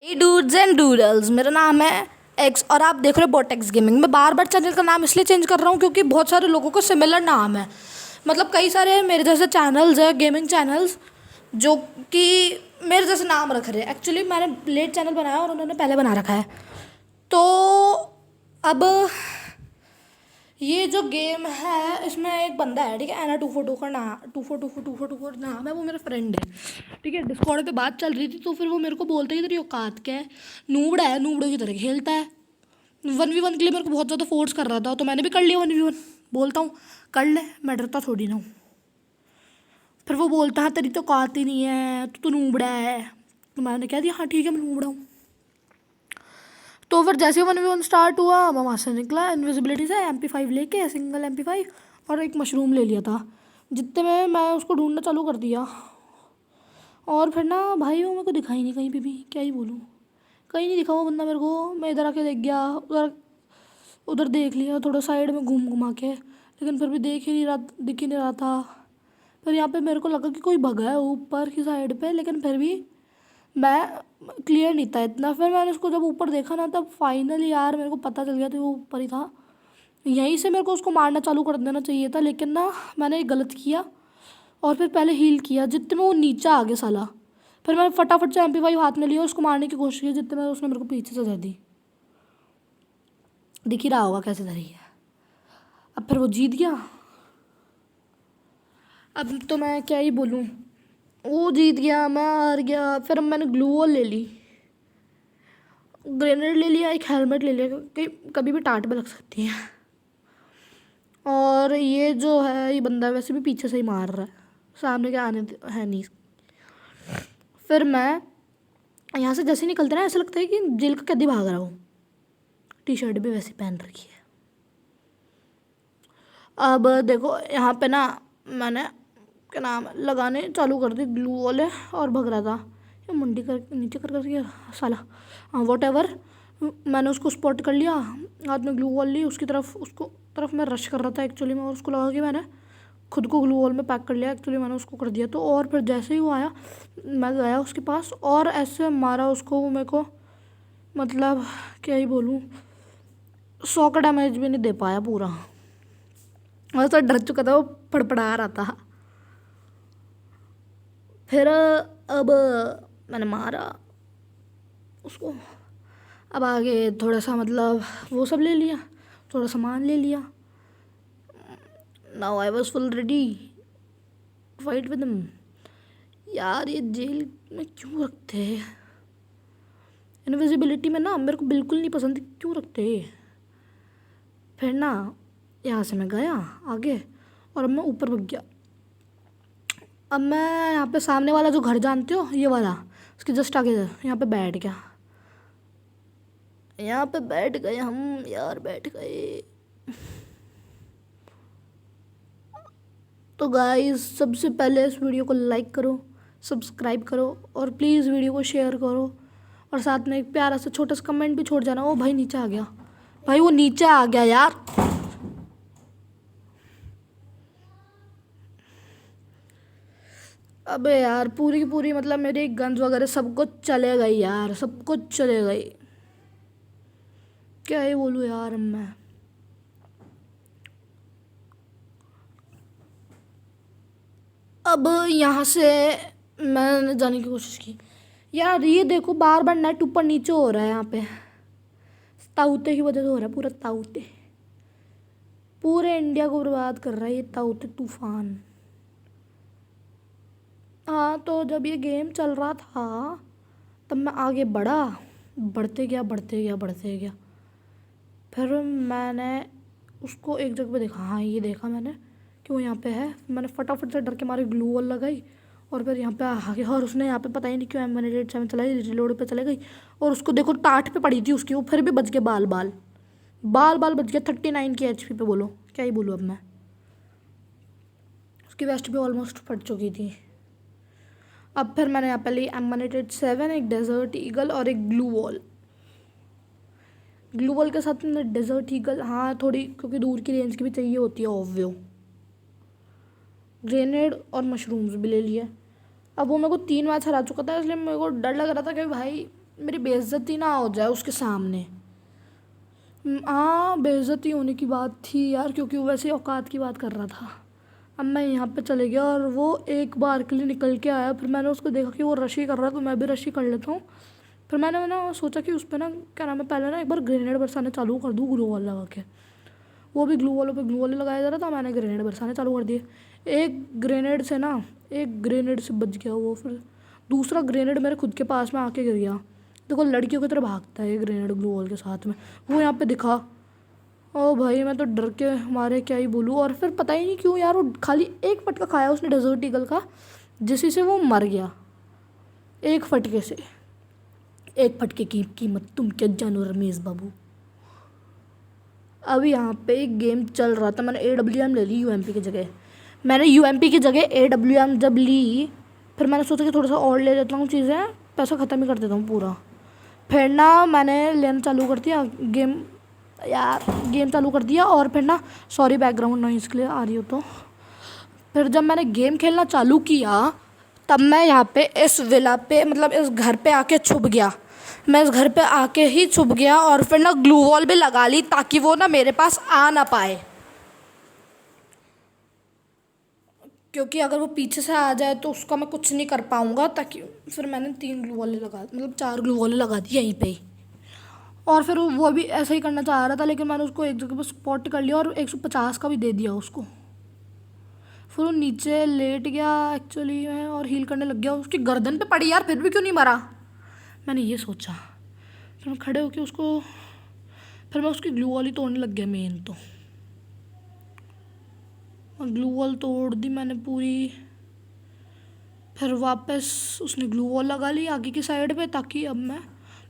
Hey dudes and doodles, मेरा नाम है एक्स और आप देख रहे हो बॉटेक्स गेमिंग। मैं बार बार चैनल का नाम इसलिए चेंज कर रहा हूँ क्योंकि बहुत सारे लोगों को सिमिलर नाम है। मतलब कई सारे मेरे जैसे चैनल्स है, गेमिंग चैनल्स, जो कि मेरे जैसे नाम रख रहे हैं। एक्चुअली मैंने लेट चैनल बनाया और उन्होंने पहले बना रखा है। तो अब ये जो गेम है इसमें एक बंदा है, ठीक है, एना 242 का नाम, 242 नाम है, वो मेरा फ्रेंड है, ठीक है। डिस्कॉर्ड पे बात चल रही थी तो फिर वो मेरे को बोलता है कि तेरी औकात क्या है, नूबड़ा है, नूबड़ों की तरह खेलता है। 1v1 के लिए मेरे को बहुत ज़्यादा फोर्स कर रहा था तो मैंने भी कर लिया 1v1। बोलता हूँ कर ले, मैं डरता थोड़ी ना हूँ। फिर वो बोलता है तेरी तो औकात ही नहीं है, तू तो नूबड़ा है। तो मैंने कह दिया हाँ ठीक है, मैं नूबड़ा हूँ। तो फिर जैसे ही 1v1 स्टार्ट हुआ मैं वहाँ से निकला इनविजिबिलिटी से, MP5 लेके, सिंगल MP5 और एक मशरूम ले लिया था। जितने में मैं उसको ढूंढना चालू कर दिया और फिर ना भाई वो मेरे को दिखाई नहीं कहीं पे भी, क्या ही बोलूँ, कहीं नहीं दिखा वो बंदा मेरे को। मैं इधर आके देख गया, उधर उधर देख लिया, थोड़ा साइड में घूम घुमा के, लेकिन फिर भी देख ही नहीं रहा, दिख ही नहीं रहा था। फिर यहाँ पे मेरे को लगा कि कोई भगा है ऊपर की साइड पे, लेकिन फिर भी मैं क्लियर नहीं था इतना। फिर मैंने उसको जब ऊपर देखा ना, तब फाइनली यार मेरे को पता चल गया था वो ऊपर ही था। यहीं से मेरे को उसको मारना चालू कर देना चाहिए था, लेकिन ना मैंने गलत किया और फिर पहले हील किया जितने में वो नीचे आ गया साला। फिर मैंने फटाफट से MP5 हाथ में लिया, उसको मारने की कोशिश की, जितने में उसने मेरे को पीछे से धर दी। दिख ही रहा होगा कैसे धरी है। अब फिर वो जीत गया। अब तो मैं क्या ही बोलूँ, वो जीत गया, मैं हार गया। फिर मैंने ग्लू वॉल ले ली, ग्रेनेड ले लिया, एक हेलमेट ले लिया क्योंकि कभी भी टाट पे लग सकती है। और ये जो है ये बंदा वैसे भी पीछे से ही मार रहा है, सामने क्या आने है नहीं। फिर मैं यहाँ से जैसे निकलते ना ऐसा लगता है कि जेल का कैदी भाग रहा हूँ। T-शर्ट भी वैसे पहन रखी है। अब देखो यहाँ पे ना मैंने क्या नाम है, लगाने चालू कर दी ग्लू वॉल है और भग रहा था। ये मुंडी कर नीचे कर करके साला, हाँ वॉट एवर। मैंने उसको स्पॉट कर लिया, हाथ में ग्लू वॉल ली, उसकी तरफ उसको तरफ मैं रश कर रहा था एक्चुअली में, और उसको लगा कि मैंने खुद को ग्लू वॉल में पैक कर लिया। एक्चुअली मैंने उसको कर दिया तो, और फिर जैसे ही वो आया मैं गया उसके पास और ऐसे मारा उसको, वो मेरे को मतलब क्या ही बोलूँ, 100 का डैमेज भी नहीं दे पाया पूरा। मैं तो डर चुका था, वो फड़फड़ा रहा था। फिर अब मैंने मारा उसको। अब आगे थोड़ा सा मतलब वो सब ले लिया, थोड़ा सामान ले लिया। Now I was full ready fight with him. यार ये जेल में क्यों रखते हैं, इनविजिबिलिटी में ना मेरे को बिल्कुल नहीं पसंद, क्यों रखते हैं। फिर ना यहाँ से मैं गया आगे और अब मैं ऊपर भाग गया। अब मैं यहाँ पे सामने वाला जो घर जानते हो ये वाला, उसके जस्ट आगे यहाँ पे बैठ गया। यहाँ पे बैठ गए हम यार, बैठ गए। तो गाइस सबसे पहले इस वीडियो को लाइक करो, सब्सक्राइब करो और प्लीज़ वीडियो को शेयर करो, और साथ में एक प्यारा सा छोटा सा कमेंट भी छोड़ जाना। ओ भाई नीचे आ गया, भाई वो नीचे आ गया यार। अबे यार पूरी की पूरी मतलब मेरी गन्स वगैरह सब कुछ चले गई यार, सब कुछ चले गई। क्या ही बोलूँ यार मैं। अब यहाँ से मैंने जाने की कोशिश की। यार ये देखो बार बार नेट ऊपर नीचे हो रहा है यहाँ पे, ताऊते की वजह से हो रहा है पूरा, ताऊते पूरे इंडिया को बर्बाद कर रहा है ये ताऊते तूफान। हाँ तो जब ये गेम चल रहा था तब मैं आगे बढ़ा, बढ़ते गया बढ़ते गया बढ़ते गया। फिर मैंने उसको एक जगह पे देखा, हाँ ये देखा मैंने कि वो यहाँ पे है। मैंने फटाफट से डर के मारे ग्लू वॉल लगाई और फिर यहाँ पे आ गया, और उसने यहाँ पे पता ही नहीं क्यों M187 चलाई, रिलोड पे चले गई और उसको देखो टाट पे पड़ी थी उसकी, वो फिर भी बच गए, बाल बाल बाल बाल बच गया। 39 की HP पे, बोलो क्या ही बोलूँ अब मैं। उसकी वेस्ट भी ऑलमोस्ट फट चुकी थी। अब फिर मैंने यहाँ पे ली M187, एक डेजर्ट ईगल और एक ग्लू वॉल। ग्लू वॉल के साथ में डेजर्ट ईगल, हाँ थोड़ी क्योंकि दूर की रेंज की भी चाहिए होती है ऑब्वियो। ग्रेनेड और मशरूम्स भी ले लिए। अब वो मेरे को 3 मैच हरा चुका था, इसलिए मेरे को डर लग रहा था कि भाई मेरी बेइज्जती ना हो जाए उसके सामने। हाँ, बेइज्जती होने की बात थी यार, क्योंकि वो वैसे ही औकात की बात कर रहा था। अब मैं यहाँ पे चले गया और वो एक बार के लिए निकल के आया। फिर मैंने उसको देखा कि वो रशी कर रहा है, तो मैं भी रशी कर लेता हूँ। फिर मैंने ना सोचा कि उस पर ना क्या नाम है, पहले ना एक बार ग्रेनेड बरसाने चालू कर दूँ ग्लू वॉल लगा के। वो भी ग्लू वॉलों पे ग्लू वॉल लगाया जा रहा था, मैंने ग्रेनेड बरसाने चालू कर दिए। एक ग्रेनेड से बच गया वो। फिर दूसरा ग्रेनेड मेरे खुद के पास में आके गिर गया। देखो लड़कियों की तरह भागता है ये ग्रेनेड ग्लू वॉल के साथ में। वो यहाँ पे दिखा, ओ भाई मैं तो डर के मारे क्या ही बोलूँ। और फिर पता ही नहीं क्यों यार, वो खाली एक फटका खाया उसने डेजर्ट ईगल का, जिसी से वो मर गया एक फटके से। एक फटके की कीमत तुम क्या जानो रमेश बाबू। अब यहाँ पे एक गेम चल रहा था, मैंने AWM ले ली यूएमपी की जगह। मैंने यूएमपी की जगह AWM जब ली, फिर मैंने सोचा कि थोड़ा सा और ले लेता हूँ चीज़ें, पैसा ख़त्म ही कर देता हूँ पूरा। फिर ना मैंने लेना चालू कर दिया गेम चालू कर दिया। और फिर ना, सॉरी बैकग्राउंड नॉइज़ के लिए आ रही हो तो। फिर जब मैंने गेम खेलना चालू किया, तब मैं यहाँ पे इस विला पे, मतलब इस घर पे आके छुप गया। मैं इस घर पे आके ही छुप गया और फिर ना ग्लू वॉल भी लगा ली, ताकि वो ना मेरे पास आ ना पाए। क्योंकि अगर वो पीछे से आ जाए तो उसका मैं कुछ नहीं कर पाऊँगा। ताकि फिर मैंने 3 ग्लू वॉलें लगा, मतलब 4 ग्लू वॉलें लगा दी यहीं पे ही। और फिर वो भी ऐसा ही करना चाह रहा था, लेकिन मैंने उसको एक जगह पर स्पॉट कर लिया और 150 का भी दे दिया उसको। फिर वो नीचे लेट गया एक्चुअली में और हील करने लग गया। उसकी गर्दन पे पड़ी यार, फिर भी क्यों नहीं मरा, मैंने ये सोचा। फिर मैं खड़े होके उसको, फिर मैं उसकी ग्लू वॉल ही तोड़ने लग गया मेन तो। ग्लू वॉल तोड़ दी मैंने पूरी। फिर वापस उसने ग्लू वॉल लगा ली आगे की साइड पे, ताकि अब मैं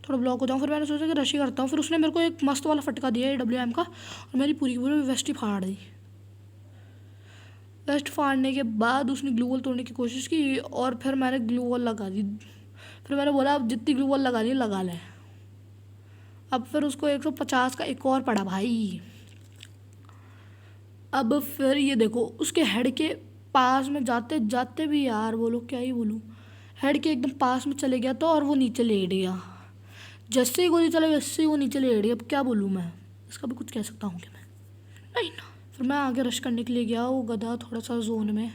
थोड़ा ब्लॉक हो जाऊँ। फिर मैंने सोचा कि रशी करता हूँ। फिर उसने मेरे को एक मस्त वाला फटका दिया AWM का, और मेरी पूरी की पूरी वेस्ट ही फाड़ दी। वेस्ट फाड़ने के बाद उसने ग्लू वॉल तोड़ने की कोशिश की, और फिर मैंने ग्लू वॉल लगा दी। फिर मैंने बोला अब जितनी ग्लू वॉल लगा ली लगा ले। अब फिर उसको 150 का एक और पड़ा भाई। अब फिर ये देखो, उसके हेड के पास में जाते जाते भी यार, बोलो क्या ही बोलूँ, हेड के एकदम पास में चले गया तो, और वो नीचे लेट गया। जैसे ही गोली चले वैसे ही वो नीचे लेट गया। अब क्या बोलूँ मैं, इसका भी कुछ कह सकता हूँ कि मैं नहीं ना। फिर मैं आगे रश करने के लिए गया, वो गधा थोड़ा सा जोन में,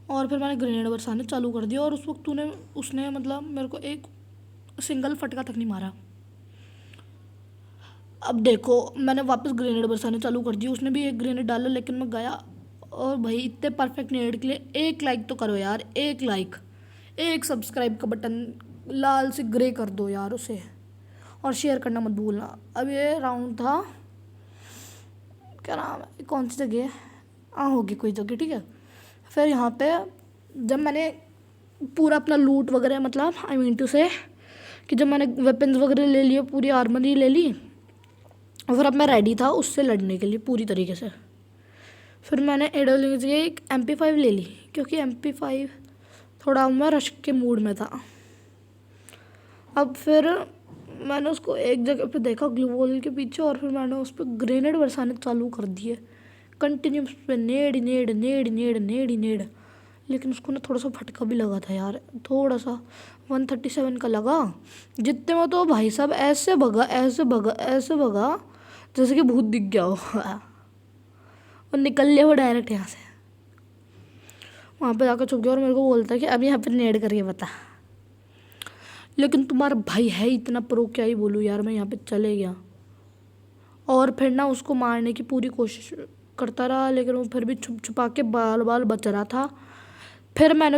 और फिर मैंने ग्रेनेड बरसाने चालू कर दिया। और उस वक्त उसने मतलब मेरे को एक सिंगल फटका तक नहीं मारा। अब देखो मैंने वापस ग्रेनेड बरसाने चालू कर दिए, उसने भी एक ग्रेनेड डाला, लेकिन मैं गया। और भाई इतने परफेक्ट नेड के लिए एक लाइक तो करो यार, एक लाइक, एक सब्सक्राइब का बटन लाल से ग्रे कर दो यार उसे, और शेयर करना मत भूलना। अब ये राउंड था, क्या नाम है, कौन सी जगह है, हाँ होगी कोई जगह, ठीक है। फिर यहाँ पे जब मैंने पूरा अपना लूट वगैरह, मतलब आई मीन टू से कि जब मैंने वेपन्स वगैरह ले लिए, पूरी आर्मरी ले ली, और फिर अब मैं रेडी था उससे लड़ने के लिए पूरी तरीके से। फिर मैंने AWM की जगह एक MP5 ले ली, क्योंकि MP5 थोड़ा मैं रश के मूड में था। अब फिर मैंने उसको एक जगह पे देखा ग्लू वॉल के पीछे, और फिर मैंने उस पर ग्रेनेड बरसाने चालू कर दिए कंटिन्यूस पे, नेड नेड नेड नेड नेड नेड। लेकिन उसको ना थोड़ा सा फटका भी लगा था यार, थोड़ा सा 137 का लगा। जितने में तो भाई साहब ऐसे भगा ऐसे भगा ऐसे भगा जैसे कि भूत दिख गया हो और निकल लिया वो डायरेक्ट यहाँ से। वहाँ पे जाकर छुप गया और मेरे को बोलता है कि अब यहाँ पे नेड करके बता। लेकिन तुम्हारा भाई है इतना प्रो, क्या ही बोलूँ यार, मैं यहाँ पे चले गया। और फिर ना उसको मारने की पूरी कोशिश करता रहा, लेकिन वो फिर भी छुप छुपा के बाल बाल बच रहा था। फिर मैंने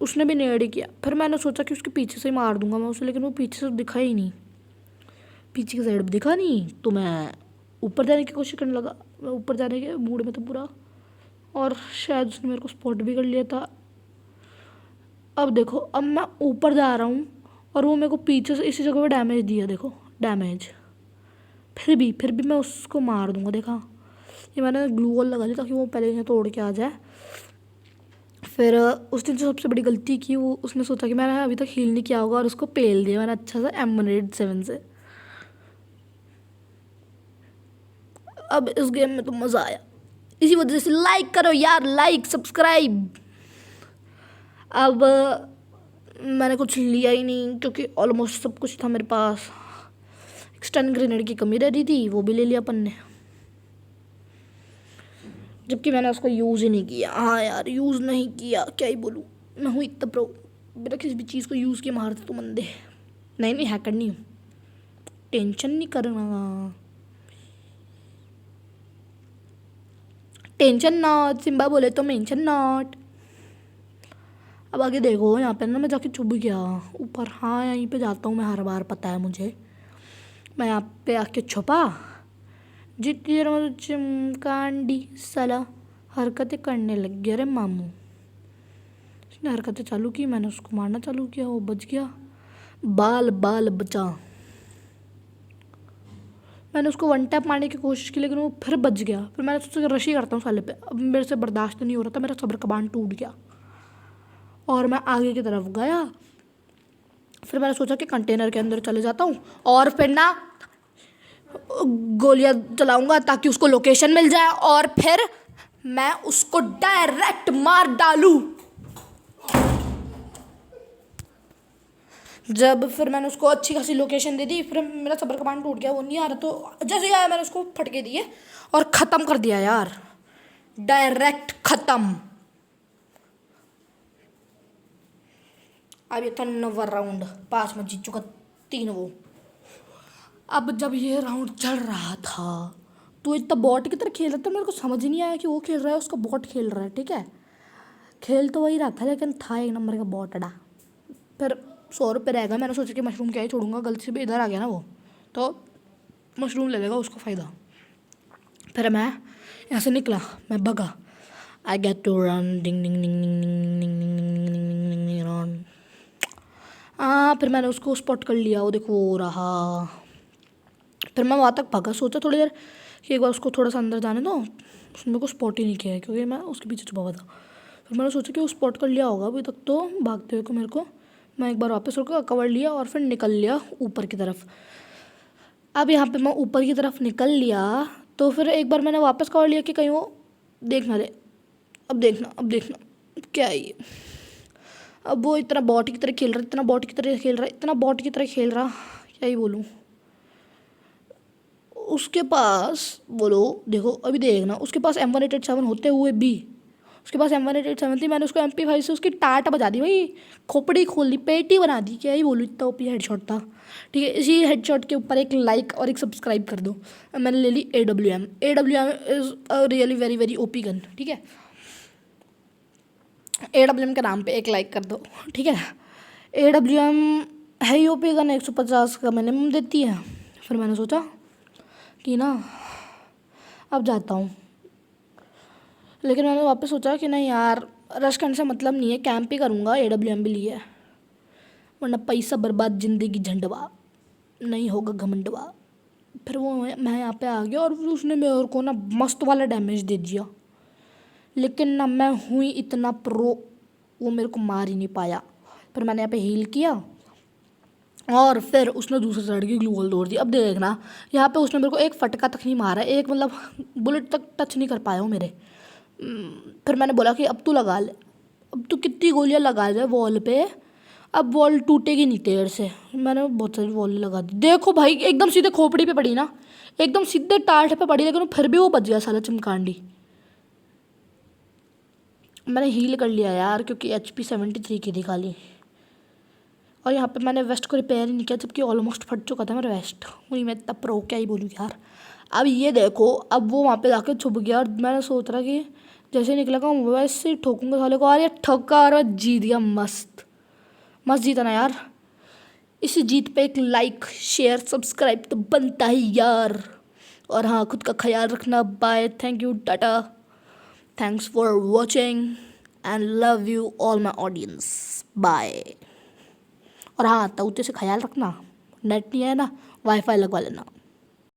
उसने भी नेड़ किया। फिर मैंने सोचा कि उसके पीछे से ही मार दूंगा मैं उसे, लेकिन वो पीछे से दिखा ही नहीं, पीछे की साइड भी दिखा नहीं। तो मैं ऊपर जाने की कोशिश करने लगा, मैं ऊपर जाने के मूड में था पूरा, और शायद उसने मेरे को स्पॉट भी कर लिया था। अब देखो, अब मैं ऊपर जा रहा हूँ और वो मेरे को पीछे से इसी जगह पे डैमेज दिया, देखो डैमेज। फिर भी मैं उसको मार दूंगा। देखा, ये मैंने ग्लू वॉल लगा ली ताकि वो पहले इन्हें तोड़ के आ जाए। फिर उसने जो सबसे बड़ी गलती की, वो उसने सोचा कि मैंने अभी तक हील नहीं किया होगा, और उसको पेल दिया मैंने अच्छा सा M187 से। अब इस गेम में तो मज़ा आया, इसी वजह से लाइक करो यार, लाइक सब्सक्राइब। अब मैंने कुछ लिया ही नहीं क्योंकि ऑलमोस्ट सब कुछ था मेरे पास। एक स्टन ग्रेनेड की कमी रह रही थी, वो भी ले लिया अपन ने, जबकि मैंने उसको यूज़ ही नहीं किया। हाँ यार, यूज़ नहीं किया, क्या ही बोलूँ, मैं हूँ इतना प्रो, बिना किसी भी चीज़ को यूज़ किए मारते तो बंदे। नहीं नहीं, हैकर नहीं हूँ, टेंशन नहीं करना, टेंशन नॉट, सिम्बा बोले तो मेंशन नॉट। अब आगे देखो, यहाँ पे ना मैं जाके छुप गया ऊपर। हाँ, यहीं पे जाता हूँ मैं हर बार, पता है मुझे। मैं यहाँ पे आके छुपा, जितनी देर में चिमकांडी साला हरकतें करने लग गया रे मामू। उसने हरकतें चालू की, मैंने उसको मारना चालू किया, वो बच गया, बाल बाल बचा। मैंने उसको वन टैप मारने की कोशिश की, लेकिन वो फिर बच गया। फिर मैंने सोचा रशी करता हूँ साले पे। अब मेरे से बर्दाश्त नहीं हो रहा था, मेरा सब्र का बांध टूट गया और मैं आगे की तरफ गया। फिर मैंने सोचा कि कंटेनर के अंदर चले जाता हूँ और फिर ना गोलियां चलाऊंगा ताकि उसको लोकेशन मिल जाए और फिर मैं उसको डायरेक्ट मार डालूं। जब फिर मैंने उसको अच्छी खासी लोकेशन दे दी, फिर मेरा सब्र का बांध टूट गया, वो नहीं आ रहा, तो जैसे ही आया मैंने उसको फटके दिए और ख़त्म कर दिया यार, डायरेक्ट ख़त्म। अब ये था 9वां राउंड, 5 में जीत चुका, 3 वो। अब जब ये राउंड चल रहा था तो इतना बॉट की तरह खेल रहा था, मेरे को समझ ही नहीं आया कि वो खेल रहा है उसका बॉट खेल रहा है। ठीक है, खेल तो वही रहा था लेकिन था एक नंबर का बॉट अड़ा। फिर 100 रुपये रह गया, मैंने सोचा कि मशरूम क्या ही छोड़ूंगा, गलती से भी इधर आ गया ना वो, तो मशरूम ले लेगा उसको फ़ायदा। फिर मैं यहाँ से निकला, मैं भगा, I get to run, ding ding ding ding ding ding ding ding ding run. हाँ, फिर मैंने उसको स्पॉट कर लिया, वो देखो वो रहा। फिर मैं वहाँ तक भागा, सोचा थोड़ी देर कि एक बार उसको थोड़ा सा अंदर जाने दो, उसने मेरे को स्पॉट ही नहीं किया है क्योंकि मैं उसके पीछे छुपा हुआ था। फिर मैंने सोचा कि वो स्पॉट कर लिया होगा अभी तक तो भागते हुए को मेरे को। मैं एक बार वापस रुका, कवर लिया और फिर निकल लिया ऊपर की तरफ। अब यहाँ पे मैं ऊपर की तरफ निकल लिया तो फिर एक बार मैंने वापस कवर लिया कि कहीं वो देख ना दे। अब देखना क्या है ये। अब वो इतना बॉट की तरह खेल रहा, इतना बॉट की तरह खेल रहा, इतना बॉट की तरह खेल रहा, क्या ही बोलूँ। उसके पास बोलो, देखो अभी देखना, उसके पास M187 होते हुए भी, उसके पास M187 थी, मैंने उसको MP5 से उसकी टाट बजा दी भाई, खोपड़ी खोल दी, पेटी बना दी, क्या ही बोलूँ, इतना ओपी हेडशॉट था। ठीक है, इसी हेडशॉट के ऊपर एक लाइक और एक सब्सक्राइब कर दो। मैंने ले ली AWM is a really very very OP gun. ठीक है, AWM के नाम पे एक लाइक कर दो। ठीक है, AWM है ही ओपी गन, 150 का मिनिमम देती है। फिर मैंने सोचा कि ना अब जाता हूँ, लेकिन मैंने वापस सोचा कि नहीं यार, रश करने से मतलब नहीं है, कैंप ही करूँगा, AWM भी लिए, वरना पैसा बर्बाद, ज़िंदगी झंडवा, नहीं होगा घमंडवा। फिर वो मैं यहाँ पे आ गया और उसने मेरे को ना मस्त वाला डैमेज दे दिया, लेकिन ना मैं हुई इतना प्रो, वो मेरे को मार ही नहीं पाया। फिर मैंने यहाँ पे हील किया और फिर उसने दूसरे साइड की ग्लू वॉल तोड़ दी। अब देखना, यहाँ पे उसने मेरे को एक फटका तक नहीं मारा, एक मतलब बुलेट तक टच नहीं कर पाया वो मेरे। फिर मैंने बोला कि अब तू लगा ले, अब तू कितनी गोलियाँ लगा ले वॉल पे, अब वॉल टूटेगी नहीं तेरे से। मैंने बहुत सारी वॉल लगा दी, देखो भाई एकदम सीधे खोपड़ी पे पड़ी ना, एकदम सीधे टाट पे पड़ी, लेकिन फिर भी वो बच गया साला चमकांडी। मैंने हील कर लिया यार क्योंकि HP 73 की थी खाली, और यहाँ पे मैंने वेस्ट को रिपेयर ही नहीं किया, जबकि ऑलमोस्ट फट चुका था मेरा वेस्ट। वही मैं इतना प्रो क्या ही बोलूँ यार। अब ये देखो, अब वो वहाँ पे जाके छुप गया और मैंने सोच रहा कि जैसे निकला का वैसे ही ठोकूंगा साले को, और ये ठोका और जीत गया। मस्त मस्त जीता ना यार। इस जीत पे एक लाइक शेयर सब्सक्राइब तो बनता ही यार। और हाँ, खुद का ख्याल रखना। Bye, thank you, tata, thanks for watching and love you all my audience, bye. और हाँ, तौते से ख्याल रखना, नेट नहीं है ना, वाईफाई लगवा लेना।